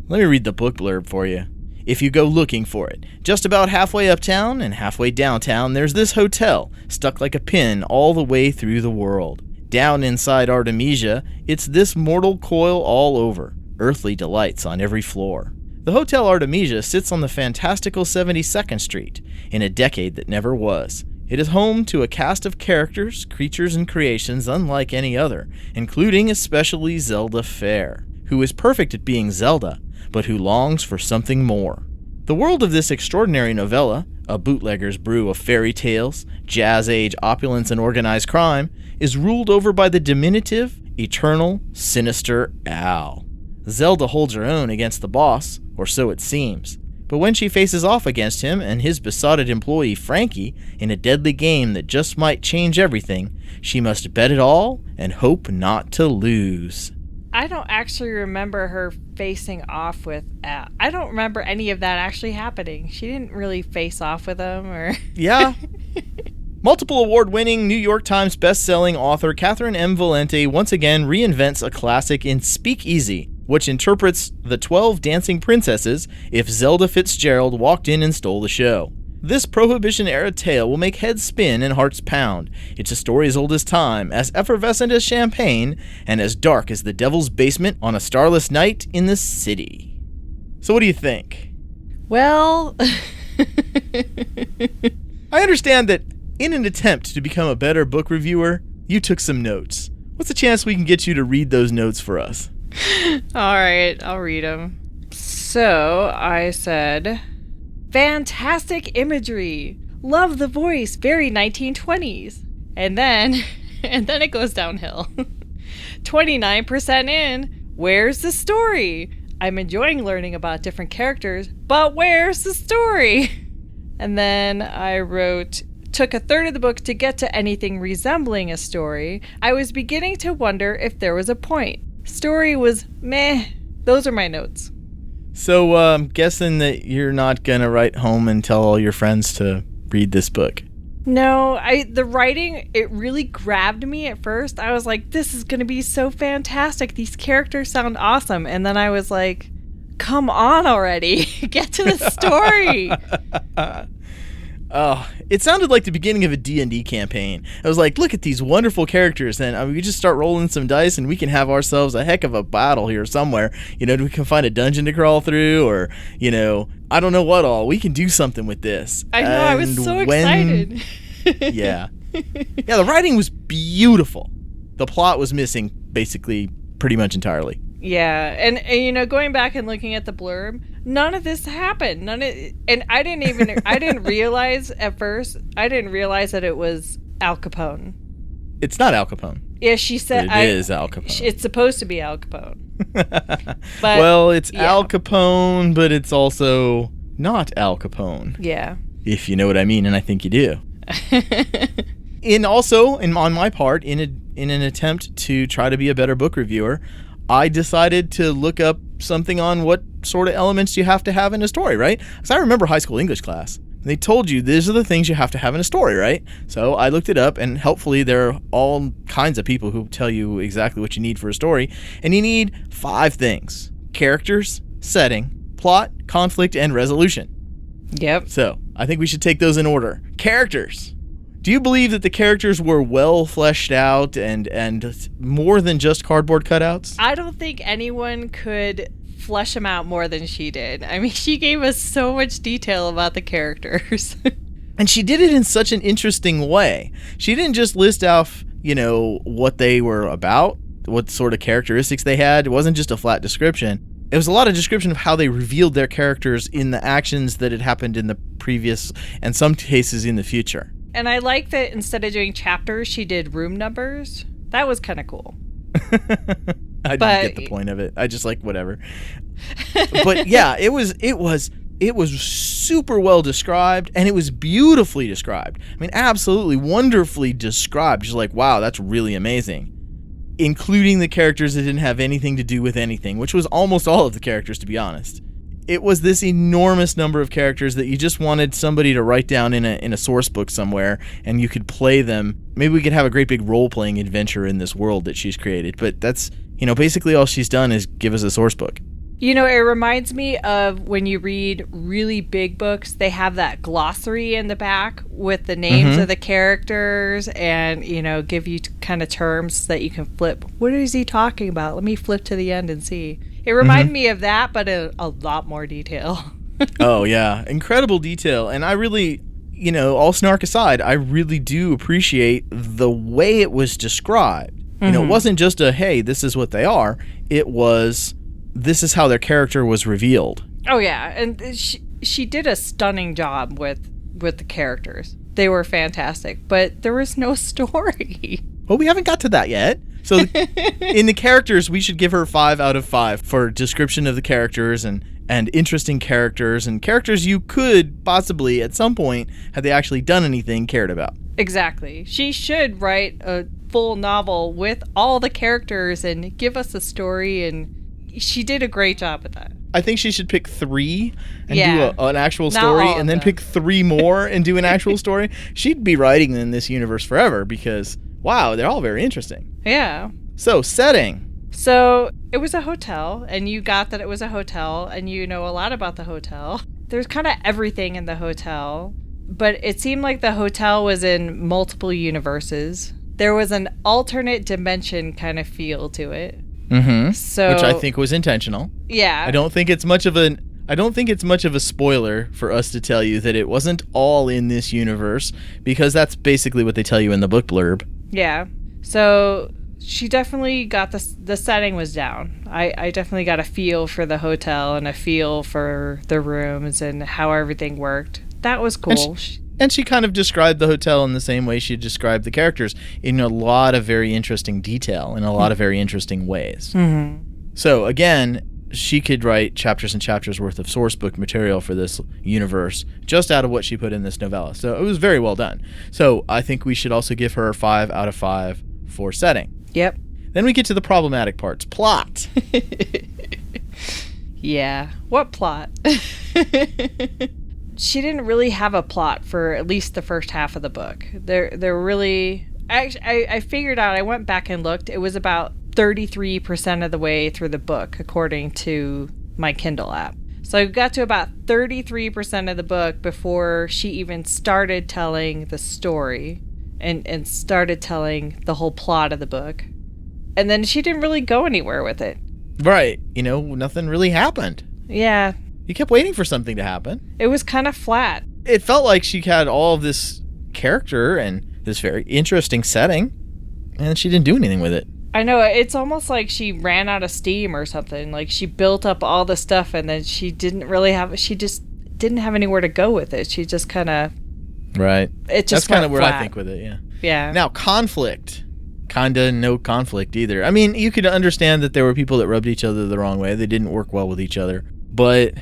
Let me read the book blurb for you. If you go looking for it. Just about halfway uptown and halfway downtown, there's this hotel, stuck like a pin all the way through the world. Down inside Artemisia, it's this mortal coil all over, earthly delights on every floor. The Hotel Artemisia sits on the fantastical 72nd Street, in a decade that never was. It is home to a cast of characters, creatures, and creations unlike any other, including especially Zelda Fair, who is perfect at being Zelda, but who longs for something more. The world of this extraordinary novella, a bootlegger's brew of fairy tales, jazz-age opulence, and organized crime, is ruled over by the diminutive, eternal, sinister Al. Zelda holds her own against the boss, or so it seems. But when she faces off against him and his besotted employee Frankie in a deadly game that just might change everything, she must bet it all and hope not to lose. I don't actually remember her facing off with Al. I don't remember any of that actually happening. She didn't really face off with him, or... Yeah. Multiple award-winning New York Times best-selling author Catherine M. Valenti once again reinvents a classic in Speakeasy, which interprets the 12 dancing princesses if Zelda Fitzgerald walked in and stole the show. This Prohibition-era tale will make heads spin and hearts pound. It's a story as old as time, as effervescent as champagne, and as dark as the devil's basement on a starless night in the city. So what do you think? Well... I understand that in an attempt to become a better book reviewer, you took some notes. What's the chance we can get you to read those notes for us? All right, I'll read them. So I said, fantastic imagery. Love the voice, very 1920s. And then it goes downhill. 29% in. Where's the story? I'm enjoying learning about different characters, but where's the story? And then I wrote, took a third of the book to get to anything resembling a story. I was beginning to wonder if there was a point. Story was meh. Those are my notes. So I'm guessing that you're not going to write home and tell all your friends to read this book. No, the writing, it really grabbed me at first. I was like, this is going to be so fantastic. These characters sound awesome. And then I was like, come on already. Get to the story. Oh, it sounded like the beginning of a D&D campaign. I was like, look at these wonderful characters, and we just start rolling some dice, and we can have ourselves a heck of a battle here somewhere. We can find a dungeon to crawl through, or, I don't know what all. We can do something with this. I know, I was so excited. Yeah. Yeah, the writing was beautiful. The plot was missing, basically, pretty much entirely. Yeah, and going back and looking at the blurb, none of this happened. And I didn't realize at first. I didn't realize that it was Al Capone. It's not Al Capone. Yeah, she said it is Al Capone. It's supposed to be Al Capone. But, well, it's yeah. Al Capone, but it's also not Al Capone. Yeah. If you know what I mean, and I think you do. On my part, in an attempt to try to be a better book reviewer, I decided to look up something on what sort of elements you have to have in a story, right? Because I remember high school English class. They told you these are the things you have to have in a story, right? So I looked it up, and helpfully there are all kinds of people who tell you exactly what you need for a story. And you need 5 things: characters, setting, plot, conflict, and resolution. Yep. So, I think we should take those in order. Characters. Do you believe that the characters were well fleshed out and more than just cardboard cutouts? I don't think anyone could flesh them out more than she did. I mean, she gave us so much detail about the characters. And she did it in such an interesting way. She didn't just list off, what they were about, what sort of characteristics they had. It wasn't just a flat description. It was a lot of description of how they revealed their characters in the actions that had happened in the previous, and some cases in the future. And I like that instead of doing chapters, she did room numbers. That was kind of cool. I didn't get the point of it. I just like whatever. But yeah, it was super well described, and it was beautifully described. I mean, absolutely wonderfully described. Just like, wow, that's really amazing. Including the characters that didn't have anything to do with anything, which was almost all of the characters, to be honest. It was this enormous number of characters that you just wanted somebody to write down in a source book somewhere, and you could play them. Maybe we could have a great big role-playing adventure in this world that she's created, but that's, basically all she's done is give us a source book. It reminds me of when you read really big books, they have that glossary in the back with the names of the characters and, give you kind of terms that you can flip. What is he talking about? Let me flip to the end and see. It reminded me of that, but a lot more detail. Oh, yeah. Incredible detail. And I really, all snark aside, I really do appreciate the way it was described. It wasn't just a, hey, this is what they are. It was, this is how their character was revealed. Oh, yeah. And she did a stunning job with the characters. They were fantastic, but there was no story. Well, we haven't got to that yet. So in the characters, we should give her 5 out of 5 for description of the characters and interesting characters and characters you could possibly, at some point, had they actually done anything, cared about. Exactly. She should write a full novel with all the characters and give us a story, and she did a great job at that. I think she should pick 3 and do an actual story, and then them. pick 3 more and do an actual story. She'd be writing in this universe forever because, wow, they're all very interesting. Yeah. So, setting. So, it was a hotel, and you got that it was a hotel, and you know a lot about the hotel. There's kind of everything in the hotel, but it seemed like the hotel was in multiple universes. There was an alternate dimension kind of feel to it. Mm-hmm. So, which I think was intentional. Yeah. I don't think it's much of a spoiler for us to tell you that it wasn't all in this universe, because that's basically what they tell you in the book blurb. Yeah. So she definitely got the setting was down. I definitely got a feel for the hotel and a feel for the rooms and how everything worked. That was cool. And she kind of described the hotel in the same way she described the characters, in a lot of very interesting detail, in a lot of very interesting ways. Mm-hmm. So again, she could write chapters and chapters worth of source book material for this universe just out of what she put in this novella. So it was very well done. So I think we should also give her 5 out of 5 for setting. Yep. Then we get to the problematic parts. Plot. Yeah. What plot? She didn't really have a plot for at least the first half of the book. They're really... I figured out, I went back and looked, it was about 33% of the way through the book, according to my Kindle app. So I got to about 33% of the book before she even started telling the story and started telling the whole plot of the book. And then she didn't really go anywhere with it. Right. Nothing really happened. Yeah. You kept waiting for something to happen. It was kind of flat. It felt like she had all of this character and this very interesting setting, and she didn't do anything with it. I know, it's almost like she ran out of steam or something. Like she built up all the stuff and then she just didn't have anywhere to go with it. She just kind of... Right. It just That's kind of where flat. I think with it, yeah. Yeah. Now, conflict. Kinda no conflict either. I mean, you could understand that there were people that rubbed each other the wrong way. They didn't work well with each other. But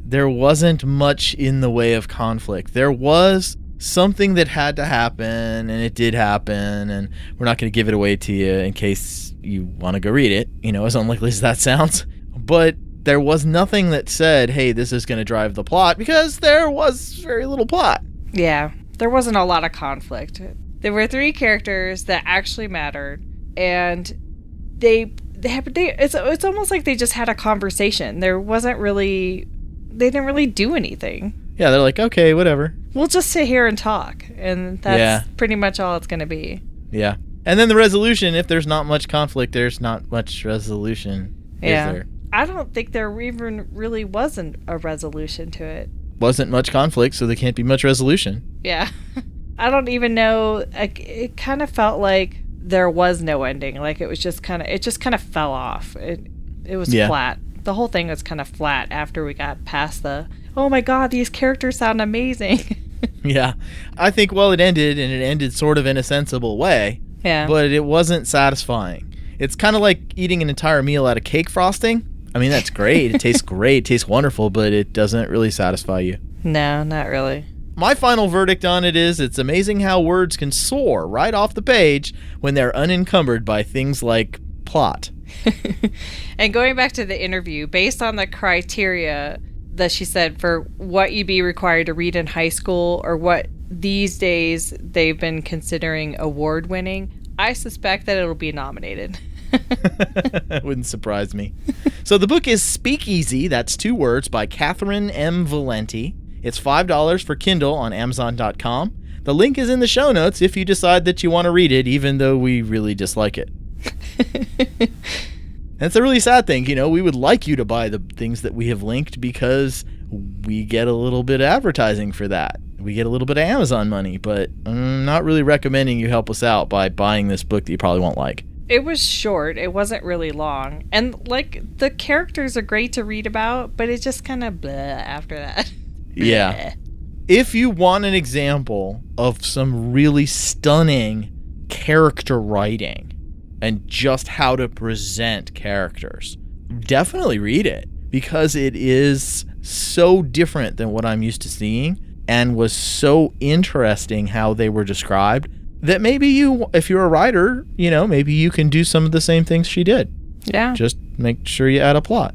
there wasn't much in the way of conflict. There was something that had to happen, and it did happen, and we're not going to give it away to you in case you want to go read it, as unlikely as that sounds. But there was nothing that said, hey, this is going to drive the plot, because there was very little plot. Yeah, there wasn't a lot of conflict. There were 3 characters that actually mattered, and it's almost like they just had a conversation. They didn't really do anything. Yeah, they're like, okay, whatever. We'll just sit here and talk, and that's pretty much all it's going to be. Yeah. And then the resolution, if there's not much conflict, there's not much resolution, is there? I don't think there even really wasn't a resolution to it. Wasn't much conflict, so there can't be much resolution. Yeah. I don't even know. It kind of felt like there was no ending. Like it just kind of fell off. It was flat. The whole thing was kind of flat after we got past oh my God, these characters sound amazing. Yeah. I think, it ended, and it ended sort of in a sensible way. Yeah. But it wasn't satisfying. It's kind of like eating an entire meal out of cake frosting. I mean, that's great. It tastes great. It tastes wonderful, but it doesn't really satisfy you. No, not really. My final verdict on it is it's amazing how words can soar right off the page when they're unencumbered by things like plot. And going back to the interview, based on the criteria that she said for what you'd be required to read in high school or what these days they've been considering award winning, I suspect that it'll be nominated. Wouldn't surprise me. So the book is Speakeasy, that's 2 words, by Catherine M. Valenti. It's $5 for Kindle on Amazon.com. The link is in the show notes if you decide that you want to read it, even though we really dislike it. That's a really sad thing. We would like you to buy the things that we have linked because we get a little bit of advertising for that. We get a little bit of Amazon money, but I'm not really recommending you help us out by buying this book that you probably won't like. It was short. It wasn't really long. And, the characters are great to read about, but it just kind of blah after that. Yeah. If you want an example of some really stunning character writing and just how to present characters, definitely read it because it is so different than what I'm used to seeing and was so interesting how they were described that maybe if you're a writer, maybe you can do some of the same things she did. Yeah. Just make sure you add a plot.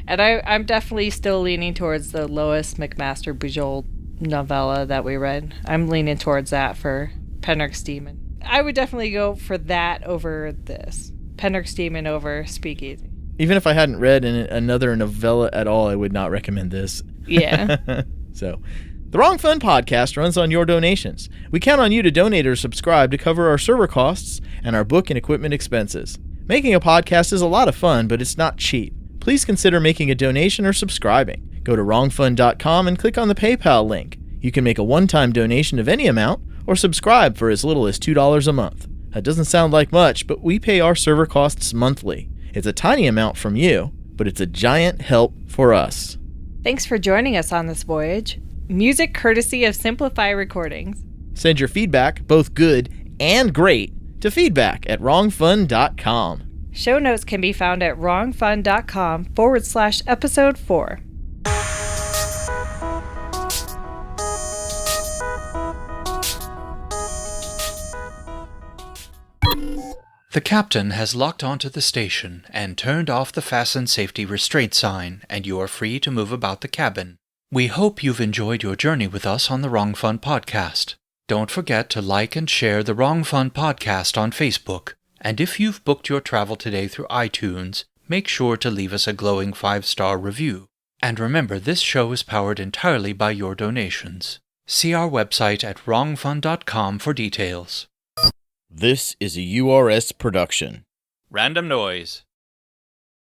And I'm definitely still leaning towards the Lois McMaster Bujold novella that we read. I'm leaning towards that for Penrick's Demon. I would definitely go for that over this. Penrick's Demon over Speakeasy. Even if I hadn't read another novella at all, I would not recommend this. Yeah. So, the Wrong Fun podcast runs on your donations. We count on you to donate or subscribe to cover our server costs and our book and equipment expenses. Making a podcast is a lot of fun, but it's not cheap. Please consider making a donation or subscribing. Go to wrongfun.com and click on the PayPal link. You can make a one-time donation of any amount or subscribe for as little as $2 a month. That doesn't sound like much, but we pay our server costs monthly. It's a tiny amount from you, but it's a giant help for us. Thanks for joining us on this voyage. Music courtesy of Simplify Recordings. Send your feedback, both good and great, to feedback@wrongfun.com. Show notes can be found at wrongfun.com/episode 4. The captain has locked onto the station and turned off the fasten safety restraint sign, and you are free to move about the cabin. We hope you've enjoyed your journey with us on the Wrong Fun podcast. Don't forget to like and share the Wrong Fun podcast on Facebook. And if you've booked your travel today through iTunes, make sure to leave us a glowing 5-star review. And remember, this show is powered entirely by your donations. See our website at wrongfun.com for details. This is a URS production. Random noise.